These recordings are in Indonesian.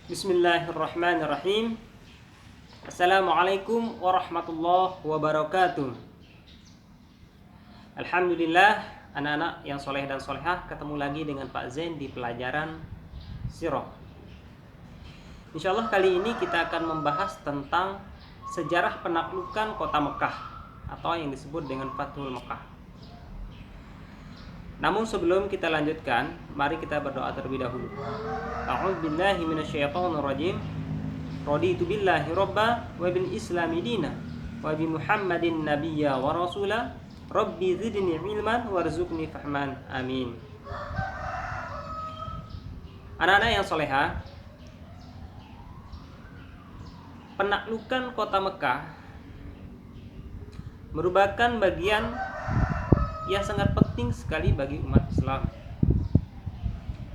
Bismillahirrahmanirrahim. Assalamualaikum warahmatullahi wabarakatuh. Alhamdulillah, anak-anak yang soleh dan solehah, ketemu lagi dengan Pak Zain di pelajaran Sirah. Insyaallah kali ini kita akan membahas tentang sejarah penaklukan kota Mekah atau yang disebut dengan Fathul Mekah. Namun sebelum kita lanjutkan, mari kita berdoa terlebih dahulu. A'udzubillahi minasyaitonirrajim. Raditu billahi robba wa bil islami dina wa bi Muhammadin nabiyya wa rasula. Rabbi zidni ilman warzuqni fahman. Amin. Anak-anak yang soleha, penaklukan kota Mekah merupakan bagian yang sangat penting sekali bagi umat Islam,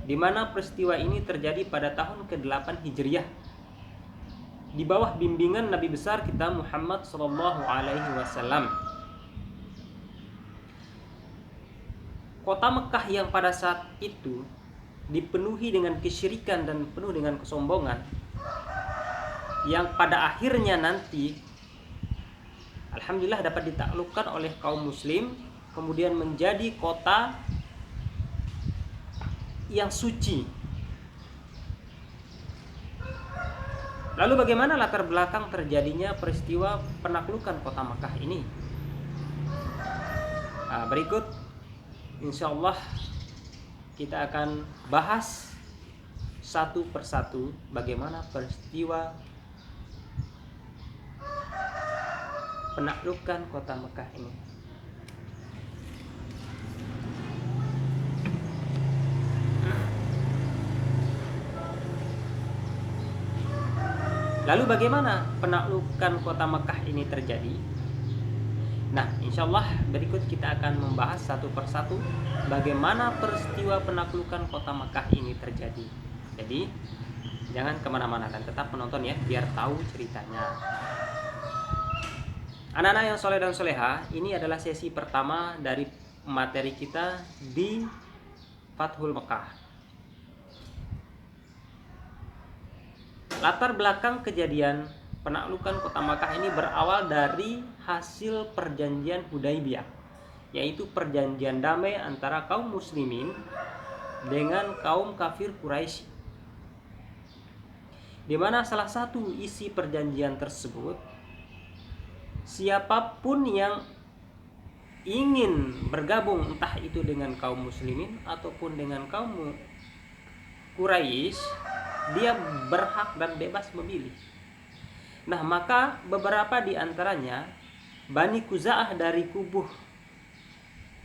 di mana peristiwa ini terjadi pada tahun ke-8 Hijriah di bawah bimbingan Nabi besar kita Muhammad sallallahu alaihi wasallam. Kota Mekah yang pada saat itu dipenuhi dengan kesyirikan dan penuh dengan kesombongan, yang pada akhirnya nanti alhamdulillah dapat ditaklukkan oleh kaum muslim, kemudian menjadi kota yang suci. Lalu bagaimana latar belakang terjadinya peristiwa penaklukan kota Mekah ini? Berikut insyaallah kita akan bahas satu persatu bagaimana peristiwa penaklukan kota Mekah ini. Lalu bagaimana penaklukan kota Mekah ini terjadi? Nah, insyaallah berikut kita akan membahas satu persatu bagaimana peristiwa penaklukan kota Mekah ini terjadi. Jadi, jangan kemana-mana dan tetap menonton ya, biar tahu ceritanya. Anak-anak yang soleh dan soleha, ini adalah sesi pertama dari materi kita di Fathul Mekah. Latar belakang kejadian penaklukan kota Makkah ini berawal dari hasil perjanjian Hudaybiyah, yaitu perjanjian damai antara kaum muslimin dengan kaum kafir Quraisy, di mana salah satu isi perjanjian tersebut, siapapun yang ingin bergabung entah itu dengan kaum muslimin ataupun dengan kaum Quraisy, dia berhak dan bebas memilih. Nah, maka beberapa di antaranya Bani Khuza'ah dari kubuh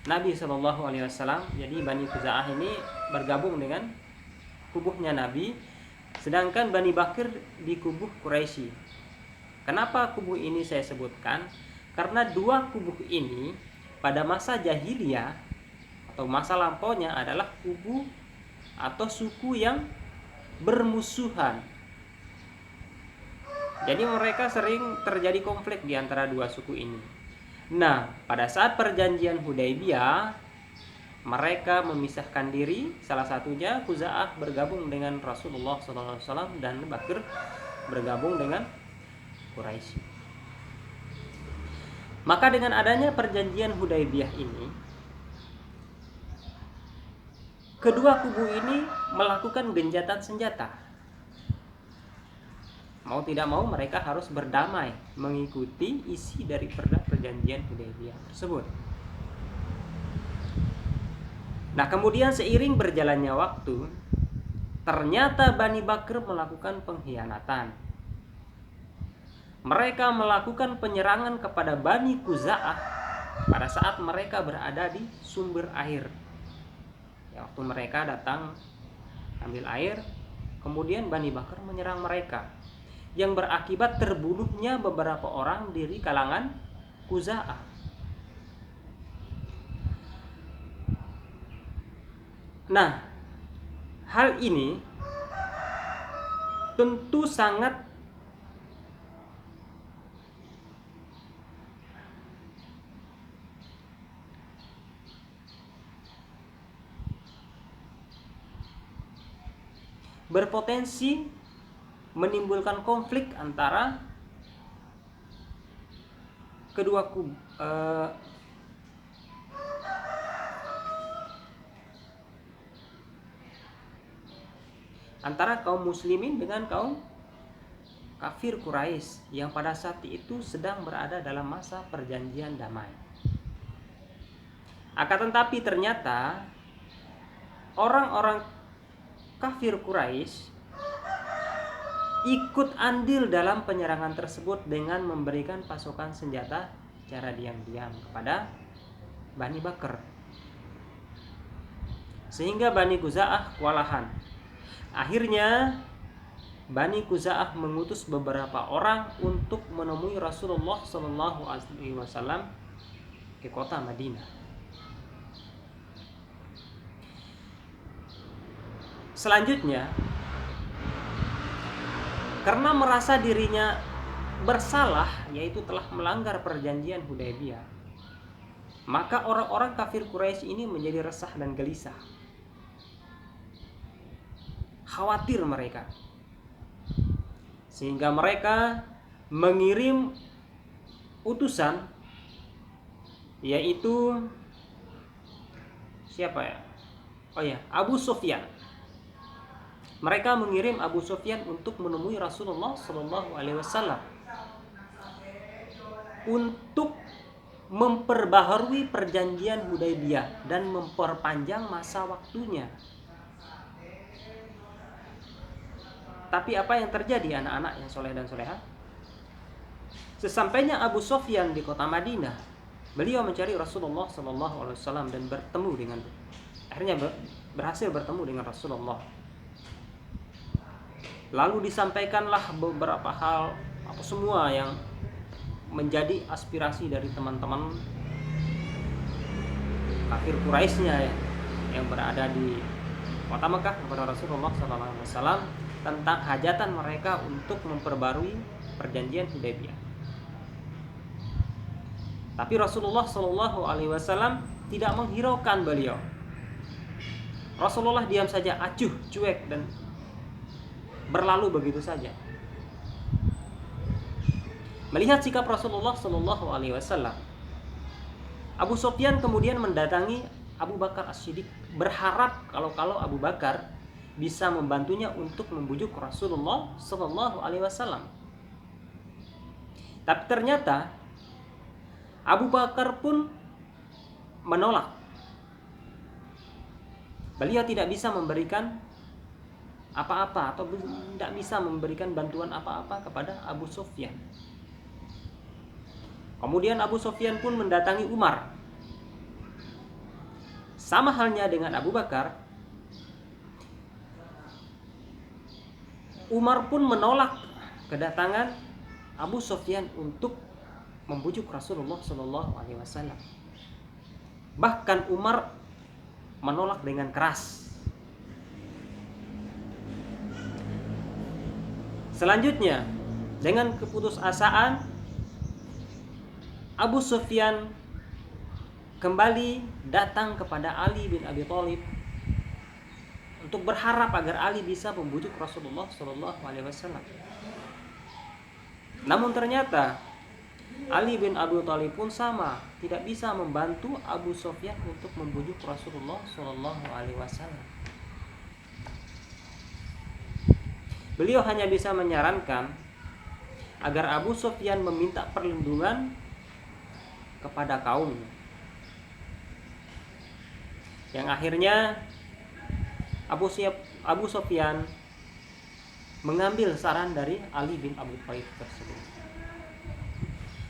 Nabi SAW. Jadi Bani Khuza'ah ini bergabung dengan kubuhnya Nabi, sedangkan Bani Bakr di kubuh Quraisy. Kenapa kubuh ini saya sebutkan? Karena dua kubuh ini pada masa jahiliyah atau masa lampaunya adalah kubu atau suku yang bermusuhan. Jadi mereka sering terjadi konflik di antara dua suku ini. Nah, pada saat perjanjian Hudaybiyah, mereka memisahkan diri. Salah satunya Khuza'ah bergabung dengan Rasulullah SAW dan Bakr bergabung dengan Quraisy. Maka dengan adanya perjanjian Hudaybiyah ini, kedua kubu ini melakukan gencatan senjata. Mau tidak mau mereka harus berdamai mengikuti isi dari perjanjian Hudaybiyah tersebut. Nah, kemudian seiring berjalannya waktu, ternyata Bani Bakr melakukan pengkhianatan. Mereka melakukan penyerangan kepada Bani Khuza'ah pada saat mereka berada di sumber air. Waktu mereka datang ambil air, kemudian Bani Bakr menyerang mereka, yang berakibat terbunuhnya beberapa orang dari kalangan Khuza'ah. Nah, hal ini tentu sangat berpotensi menimbulkan konflik antara kedua kubu, antara kaum muslimin dengan kaum kafir Quraisy yang pada saat itu sedang berada dalam masa perjanjian damai. Akan tetapi ternyata orang-orang kafir Quraisy ikut andil dalam penyerangan tersebut dengan memberikan pasukan senjata secara diam-diam kepada Bani Bakr, sehingga Bani Khuza'ah kewalahan. Akhirnya Bani Khuza'ah mengutus beberapa orang untuk menemui Rasulullah SAW ke kota Madinah. Selanjutnya, karena merasa dirinya bersalah, yaitu telah melanggar perjanjian Hudaybiyah, maka orang-orang kafir Quraisy ini menjadi resah dan gelisah. Khawatir mereka, sehingga mereka mengirim utusan, yaitu siapa ya? Abu Sufyan. Mereka mengirim Abu Sufyan untuk menemui Rasulullah SAW untuk memperbaharui perjanjian Hudaybiyah dan memperpanjang masa waktunya. Tapi apa yang terjadi, anak-anak yang soleh dan soleha? Sesampainya Abu Sufyan di kota Madinah, beliau mencari Rasulullah SAW dan bertemu dengan, akhirnya berhasil bertemu dengan Rasulullah. Lalu disampaikanlah beberapa hal, semua yang menjadi aspirasi dari teman-teman kafir Quraisynya yang berada di kota Mekah kepada Rasulullah SAW tentang hajatan mereka untuk memperbarui perjanjian Hudaybiyah. Tapi Rasulullah SAW tidak menghiraukan beliau. Rasulullah diam saja, acuh, cuek, dan berlalu begitu saja. Melihat sikap Rasulullah SAW, Abu Sufyan kemudian mendatangi Abu Bakar As-Siddiq, berharap kalau Abu Bakar bisa membantunya untuk membujuk Rasulullah SAW. Tapi ternyata Abu Bakar pun menolak. Beliau tidak bisa memberikan apa-apa atau tidak bisa memberikan bantuan apa-apa kepada Abu Sufyan. Kemudian Abu Sufyan pun mendatangi Umar. Sama halnya dengan Abu Bakar, Umar pun menolak kedatangan Abu Sufyan untuk membujuk Rasulullah SAW. Bahkan Umar menolak dengan keras. Selanjutnya, dengan keputusasaan, Abu Sufyan kembali datang kepada Ali bin Abi Thalib untuk berharap agar Ali bisa membujuk Rasulullah SAW. Namun ternyata Ali bin Abi Thalib pun sama, tidak bisa membantu Abu Sufyan untuk membujuk Rasulullah SAW. Beliau hanya bisa menyarankan agar Abu Sufyan meminta perlindungan kepada kaumnya. Yang akhirnya Abu Sufyan mengambil saran dari Ali bin Abi Thalib tersebut.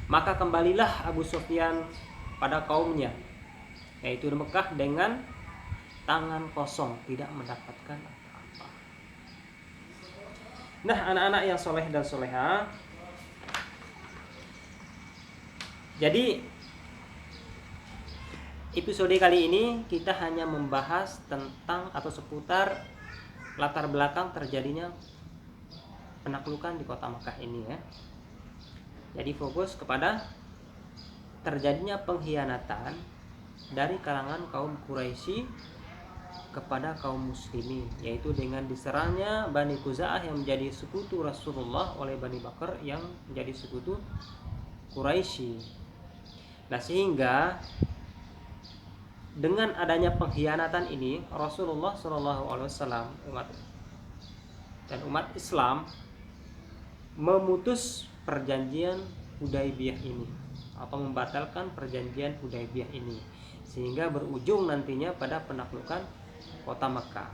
Maka kembalilah Abu Sufyan pada kaumnya, yaitu di Mekah, dengan tangan kosong, tidak mendapatkan apa-apa. Nah, anak-anak yang soleh dan soleha, jadi episode kali ini kita hanya membahas tentang atau seputar latar belakang terjadinya penaklukan di kota Mekah ini ya. Jadi fokus kepada terjadinya pengkhianatan dari kalangan kaum Quraisy kepada kaum muslimin, yaitu dengan diserangnya Bani Khuza'ah yang menjadi sekutu Rasulullah oleh Bani Bakar yang menjadi sekutu Quraisy. Nah, sehingga dengan adanya pengkhianatan ini Rasulullah SAW umat Islam memutus perjanjian Hudaybiyah ini atau membatalkan perjanjian Hudaybiyah ini, sehingga berujung nantinya pada penaklukan kota Mekah.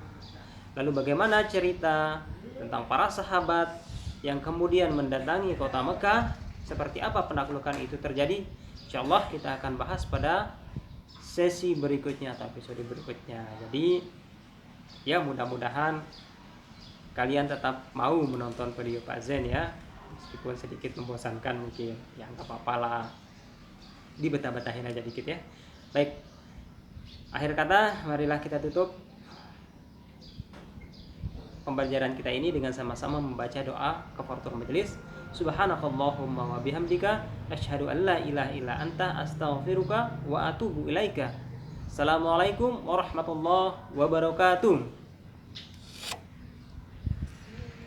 Lalu bagaimana cerita tentang para sahabat yang kemudian mendatangi kota Mekah, seperti apa penaklukan itu terjadi, insyaallah kita akan bahas pada sesi berikutnya atau episode berikutnya. Jadi ya, mudah-mudahan kalian tetap mau menonton video Pak Zen ya, meskipun sedikit membosankan mungkin, ya nggak apa-apa lah, dibetah-betahin aja dikit ya. Baik, akhir kata marilah kita tutup pembelajaran kita ini dengan sama-sama membaca doa kafaratul majelis. Subhanakallahumma wa bihamdika asyhadu an la ilaha illa anta astaghfiruka wa atubu ilaika. Assalamualaikum warahmatullahi wabarakatuh.